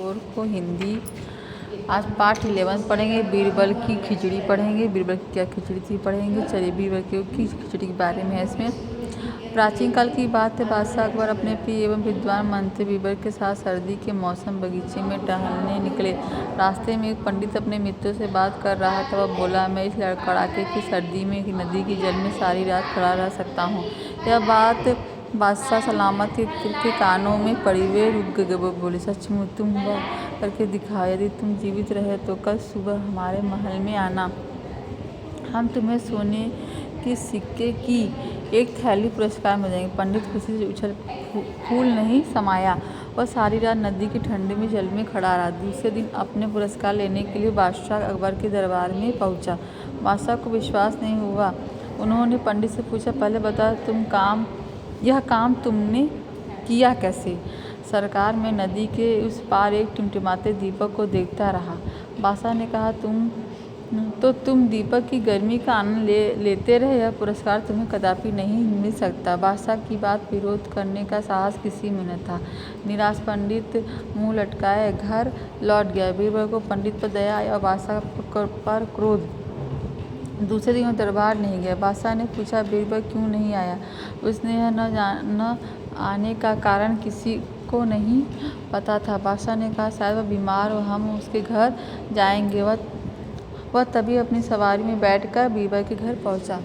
और को हिंदी। आज पाठ 11 पढ़ेंगे। बीरबल की खिचड़ी पढ़ेंगे। बीरबल की क्या खिचड़ी थी पढ़ेंगे। चलिए बीरबल की खिचड़ी के बारे में है इसमें। प्राचीन काल की बात है। बादशाह अकबर अपने प्रिय एवं विद्वान मंत्री बीरबल के साथ सर्दी के मौसम बगीचे में टहलने निकले। रास्ते में एक पंडित अपने मित्रों से बात कर रहा था। वह बोला, मैं इस कड़ाके की सर्दी में नदी के जल में सारी रात खड़ा रह सकता हूँ। यह बात बादशाह सलामत के कानों में पड़ी। वे रुक गए। वो बोले, सचमुच तुम वह करके दिखाओ। यदि तुम जीवित रहे तो कल सुबह हमारे महल में आना। हम तुम्हें सोने के सिक्के की एक थैली पुरस्कार में देंगे। पंडित खुशी से उछल फूल नहीं समाया। वह सारी रात नदी के ठंडे में जल में खड़ा रहा। दूसरे दिन अपने पुरस्कार लेने के लिए बादशाह अकबर के दरबार में पहुंचा। बादशाह को विश्वास नहीं हुआ। उन्होंने पंडित से पूछा, पहले बताओ यह काम तुमने किया कैसे? सरकार, मैं नदी के उस पार एक टिमटिमाते दीपक को देखता रहा। बादशाह ने कहा, तुम दीपक की गर्मी का आनंद लेते रहे। यह पुरस्कार तुम्हें कदापि नहीं मिल सकता। बादशाह की बात विरोध करने का साहस किसी में न था। निराश पंडित मुंह लटकाए घर लौट गया। बीरबल को पंडित पर दया आई और बादशाह पर क्रोध। दूसरे दिन वह दरबार नहीं गया। बादशाह ने पूछा, बीरबल क्यों नहीं आया? उसने यह न आने का कारण किसी को नहीं पता था। बादशाह ने कहा, शायद वह बीमार हो, हम उसके घर जाएंगे। वह तभी अपनी सवारी में बैठकर बीरबल के घर पहुंचा।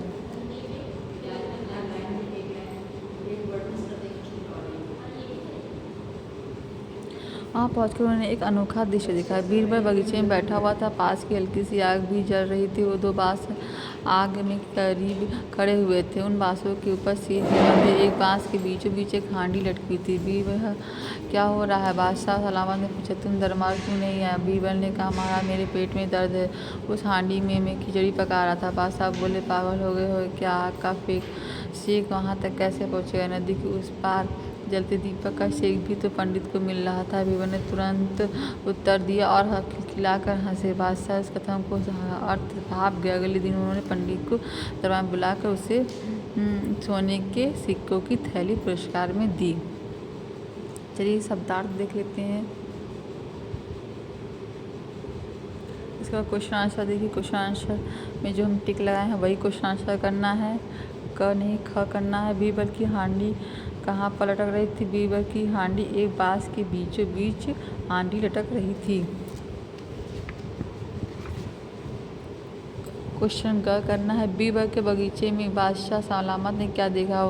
वहाँ पहुंचकर उन्होंने एक अनोखा दृश्य देखा। बीरबल बगीचे में बैठा हुआ था। पास की हल्की सी आग भी जल रही थी। वो दो बांस आग में करीब खड़े हुए थे। उन बांसों के ऊपर सीध बंधे एक बांस के बीचों बीच एक हांडी लटकी थी। बीरबल, क्या हो रहा है? बादशाह सलामत ने पूछा, तुम दरबार क्यों नहीं आया? बीरबल ने कहा, महाराज, मेरे पेट में दर्द है। उस हांडी में मैं खिचड़ी पका रहा था। बादशाह बोले, पागल हो गए हो क्या? आग का सेक वहाँ तक कैसे पहुँचेगा? नदी के उस पार जलते दीपक का सेक भी तो पंडित को मिल रहा था। बीरबल ने तुरंत उत्तर दिया और खिलखिलाकर हंसे। बादशाह इस कथन को अर्थ भाप गया। अगले दिन उन्होंने पंडित को दरबार में बुलाकर उसे सोने के सिक्कों की थैली पुरस्कार में दी। चलिए शब्दार्थ देख लेते हैं। इसका क्वेश्चन आंसर देखिए। क्वेश्चन आंसर में जो हम टिक लगाए हैं वही क्वेश्चन आंसर करना है। क नहीं ख करना है। बीरबल की हांडी कहाँ पर लटक रही थी? बीरबल की हांडी एक बांस के बीचों बीच हांडी लटक रही थी। क्वेश्चन ग करना है। बीरबल के बगीचे में बादशाह सलामत ने क्या देखा?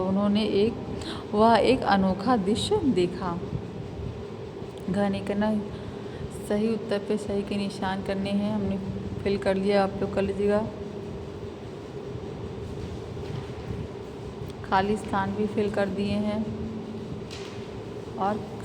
वह एक अनोखा दृश्य देखा। घ नहीं करना। सही उत्तर पे सही के निशान करने हैं। हमने फिल कर लिया, आप लोग कर लीजिएगा। खाली स्थान भी फिल कर दिए हैं और